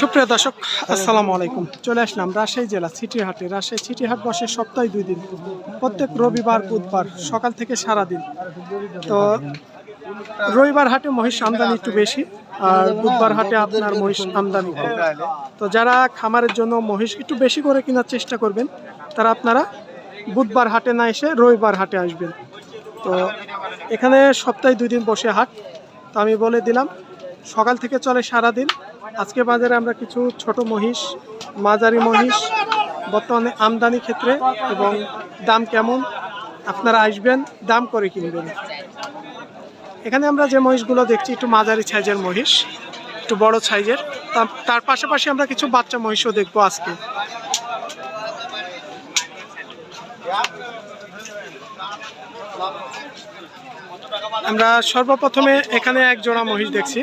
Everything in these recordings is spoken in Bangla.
সুপ্রিয় দর্শক, আসসালামু আলাইকুম। চলে আসলাম রাজশাহী জেলা সিটিহাটে। রাজশাহী সিটিহাট বসে সপ্তাহে 2 দিন, প্রত্যেক রবিবার বুধবার সকাল থেকে সারাদিন। তো রবিবার হাটে মহিষ আমদানি একটু বেশি, আর বুধবার হাটে আপনার মহিষ আমদানি কম। তো যারা খামারের জন্য মহিষ একটু বেশি করে কেনার চেষ্টা করবেন, তারা আপনারা বুধবার হাটে না এসে রবিবার হাটে আসবেন। তো এখানে সপ্তাহে 2 দিন বসে হাট। তো আমি বলে দিলাম, সকাল থেকে চলে সারাদিন। আজকে বাজারে আমরা কিছু ছোট মহিষ, মাঝারি মহিষ বর্তমানে আমদানি ক্ষেত্রে এবং দাম কেমন, আপনারা আসবেন, দাম করে কিনবেন। এখানে আমরা যে মহিষগুলো দেখছি একটু মাঝারি সাইজের মহিষ, একটু বড় সাইজের। তার পাশাপাশি আমরা কিছু বাচ্চা মহিষও দেখবো আজকে। আমরা সর্বপ্রথমে এখানে এক জোড়া মহিষ দেখছি।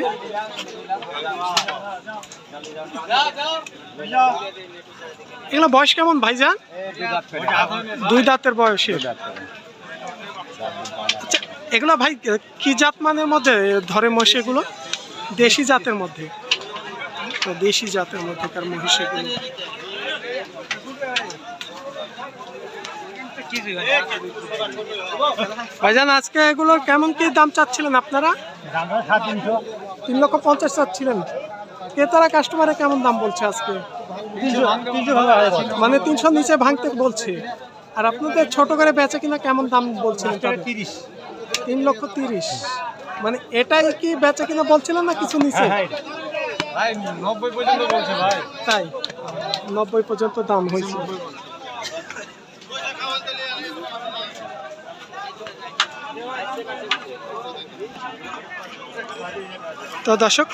এগুলো বয়স কেমন ভাইজান? 2 দাঁতের বয়সে। আচ্ছা, এগুলো ভাই কি জাত মানের মধ্যে ধরে মহিষ? এগুলো দেশি জাতের মধ্যে। তো দেশি জাতের মধ্যেকার মহিষ এগুলো। ভাইজান, আজকে এগুলোর কেমন কি দাম চাচ্ছিলেন আপনারা? 3,50,000 চাচ্ছিলেন। ক্রেতারা কাস্টমারে কেমন দাম বলছে আজকে? মানে 300 নিচে ভাঙতে বলছে। আর আপনাদের ছোট করে বেচে কিনা কেমন দাম বলছিলেন? 3,30,000। মানে এটাই কি বেচে কিনা বলছিলেন না কিছু নিচে? ভাই 90 পর্যন্ত বলছে ভাই। তাই 90 পর্যন্ত দাম হয়েছে। তো দর্শক,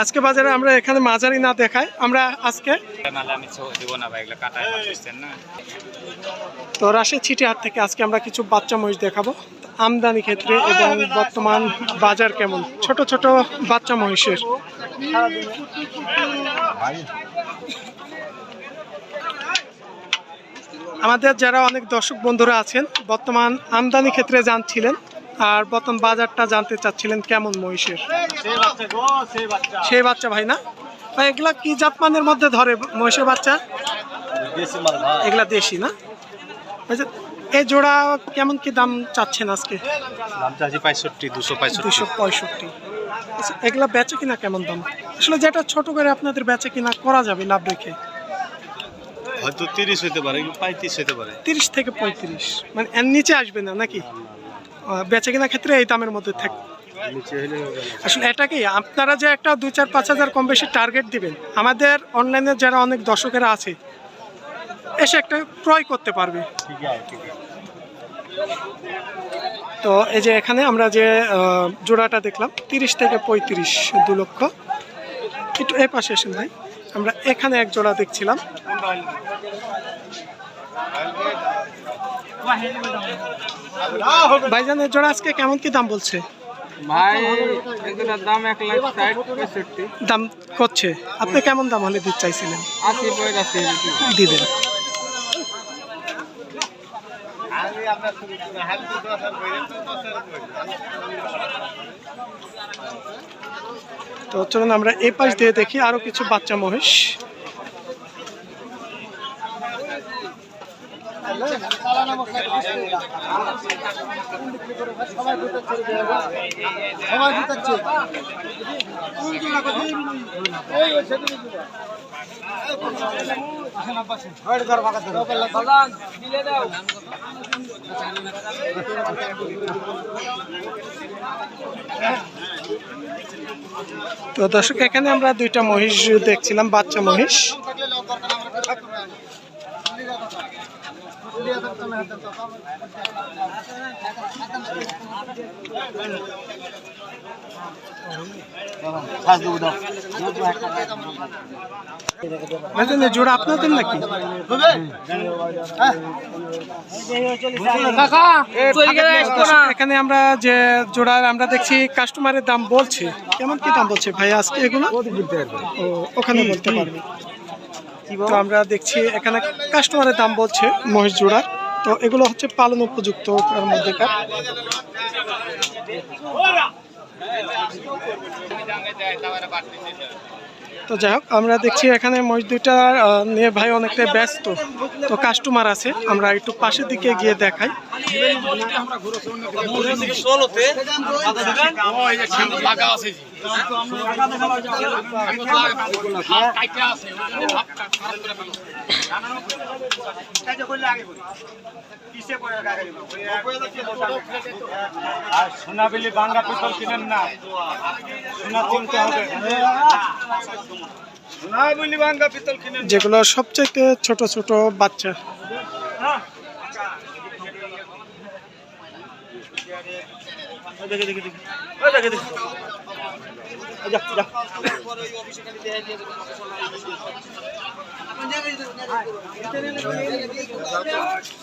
আজকে বাজারে আমরা এখানে মাঝারি না দেখাই, আমরা আজকে তো রাজশাহী সিটিহাট থেকে আজকে আমরা কিছু বাচ্চা মহিষ দেখাবো আমদানি ক্ষেত্রে এবং বর্তমান বাজার কেমন ছোট ছোট বাচ্চা মহিষের। আমাদের যারা অনেক দর্শক বন্ধুরা আছেন বর্তমান আমদানি ক্ষেত্রে জানছিলেন, আর বর্তমান বাজারটা জানতে চাচ্ছিলেন কেমন মহিষের। সেই বাচ্চা ভাই না ভাই, এগুলা কি জাতমানের মধ্যে ধরে মহিষের বাচ্চা? এগুলা দেশি না? এই জোড়া কেমন কি দাম চাচ্ছেন আজকে? 265। আচ্ছা, এগুলা বেচে কিনা কেমন দাম? আসলে যেটা ছোট করে আপনাদের বেচে কিনা করা যাবে লাভ রেখে? হয়তো 30 হতে পারে, 35 হতে পারে। 30 থেকে 35, মানে এর নিচে আসবে না নাকি? বেচে কিনা ক্ষেত্রে এই দামের মধ্যে থাকে। আসলে এটা কি আপনারা যে একটা 2-4-5 হাজার কম বেশি টার্গেট দিবেন, আমাদের অনলাইনে যারা অনেক দর্শকেরা আছে এসে একটা ক্রয় করতে পারবে। তো এই যে এখানে আমরা যে জোড়াটা দেখলাম 30 থেকে 35, 2 লক্ষ। একটু এই পাশে এসেন ভাই, আমরা এখানে এক জোড়া দেখছিলাম। ভাইজানের জোড়া আজকে কেমন কি দাম বলছে? ভাই এগুলোর দাম 1,60,65 দাম করছে। আপনি কেমন দাম হলে দিতে চাইছিলেন? 80 দিবেন। তো চলুন আমরা এই পাশ দিয়ে দেখি আরো কিছু বাচ্চা মহিষ। তো দর্শক, এখানে আমরা 2টা মহিষ দেখছিলাম, বাচ্চা মহিষ। জোড়া আপনাদের নাকি? এখানে আমরা যে জোড়া আমরা দেখছি কাস্টমারের দাম বলছে, কেমন কি দাম বলছে ভাই আজকে এগুলো? ওখানে বলতে পারবে। তো আমরা দেখছি এখানে কাস্টমারের দাম বলছে মহিষ জোড়ার। তো এগুলো হচ্ছে পালন উপযুক্ত তার মধ্যেকার। তো যাই হোক, আমরা দেখছি এখানে মহিষ দুইটা নিয়ে ভাই অনেকটাই ব্যস্ত। তো কাস্টমার আছে, আমরা একটু পাশের দিকে গিয়ে দেখাই। সোনাবিলি বাঙ্গা পিতল কিনেন না, সোনা কিনতে হবে। সোনাবিলি বাঙ্গা পিতল কিনেন। যেগুলো সবচাইতে ছোট ছোট বাচ্চা। দেখে দেখে দেখে দেখে দেখে যা যা।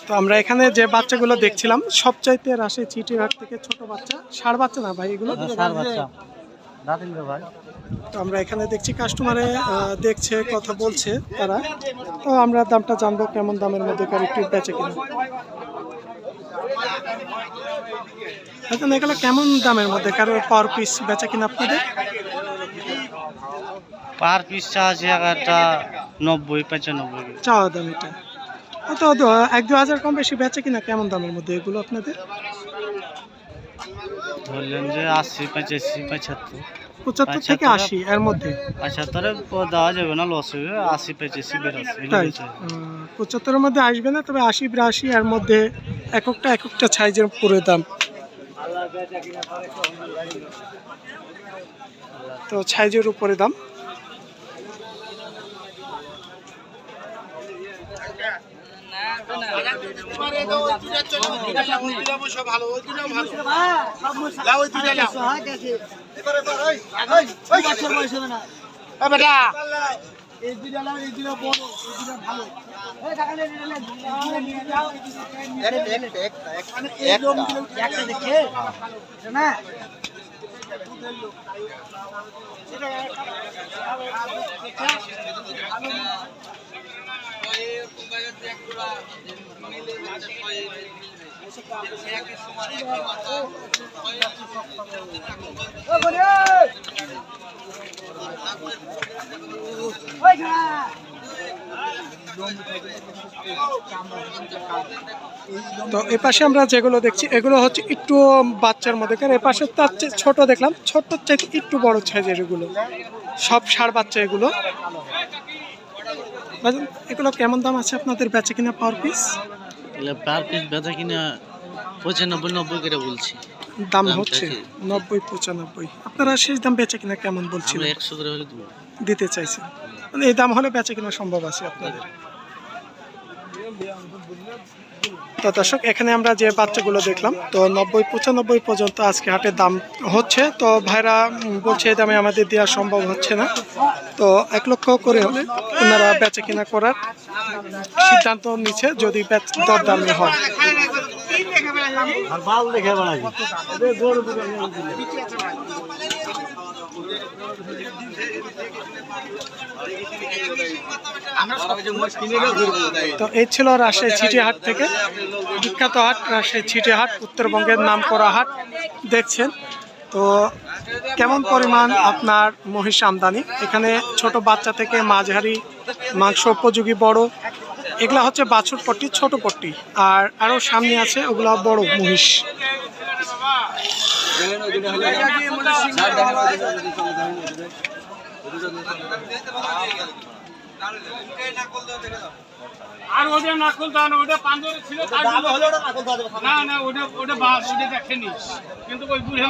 তো আমরা এখানে যে বাচ্চাগুলো দেখছিলাম সবচাইতে রাজশাহী চিটিহাট থেকে ছোট বাচ্চা, ষাঁড় বাচ্চা না ভাই এগুলো? তো আমরা এখানে দেখছি কাস্টমারে দেখছে, কথা বলছে তারা। তো আমরা দামটা জানবো, কেমন দামের মধ্যে একটু বেচে কিনা। এখন এগুলো কেমন দামের মধ্যে কারো পার পিস বেচা কিনা আপনাদের? পার পিস চার্জ একটা 90-95 চাওয়া দাম এটা। তো 1-2 হাজার কম বেশি বেচে কিনা কেমন দামের মধ্যে এগুলো আপনাদের? ধরলেন যে 80-85-75। 75 থেকে 80 এর মধ্যে। 75 দেওয়া যাবে না, লস হবে। 80-85-82 তাই 75-এর মধ্যে আসবে না, তবে 80-82 এর মধ্যে এক একটা সাইজের পুরো দাম। তো সাইজের উপরে দাম। তো এ পাশে আমরা যেগুলো দেখছি এগুলো হচ্ছে একটু বাচ্চার মধ্যে, কারণ এ পাশে তার চেয়ে ছোট দেখলাম, ছোট্ট চাইতে একটু বড় সাইজের এগুলো সব ষাঁড় বাচ্চা এগুলো। এগুলো কেমন দাম আছে আপনাদের বেচে কিনা পার পিস? পার পিস বেচা কিনা 95-90 করে বলছি। দাম হচ্ছে 90-95। আপনারা শেষ দাম বেচে কিনা কেমন বলছিলেন? 100 করে হলে দিতে চাইছেন, মানে এই দাম হলে বেচে কিনা সম্ভব আছে আপনাদের? তো দর্শক, এখানে আমরা যে বাচ্চাগুলো দেখলাম তো 90-95 পর্যন্ত আজকে হাটের দাম হচ্ছে। তো ভাইরা বলছে এই দামে আমাদের দেওয়া সম্ভব হচ্ছে না, তো 1 লক্ষ করে হলে ওনারা বেচা কিনা করার সিদ্ধান্ত নিচ্ছে যদি দর দামে হয়। তো এই ছিল রাজশাহী চিটিহাট থেকে বিখ্যাত হাট, রাজশাহী চিটিহাট, উত্তরবঙ্গের নামকরা হাট দেখছেন। তো কেমন পরিমাণ আপনার মহিষ আমদানি, এখানে ছোট বাচ্চা থেকে মাঝারি মাংস উপযোগী বড়, এগুলা হচ্ছে বাছুর পট্টি, ছোট পট্টি, আর আরও সামনে আছে ওগুলা বড় মহিষ। আর ওটা নাকল দাও না, ওটা পাঁচরে ছিল, না না ওটা দেখেনি, কিন্তু ওই বুড়ে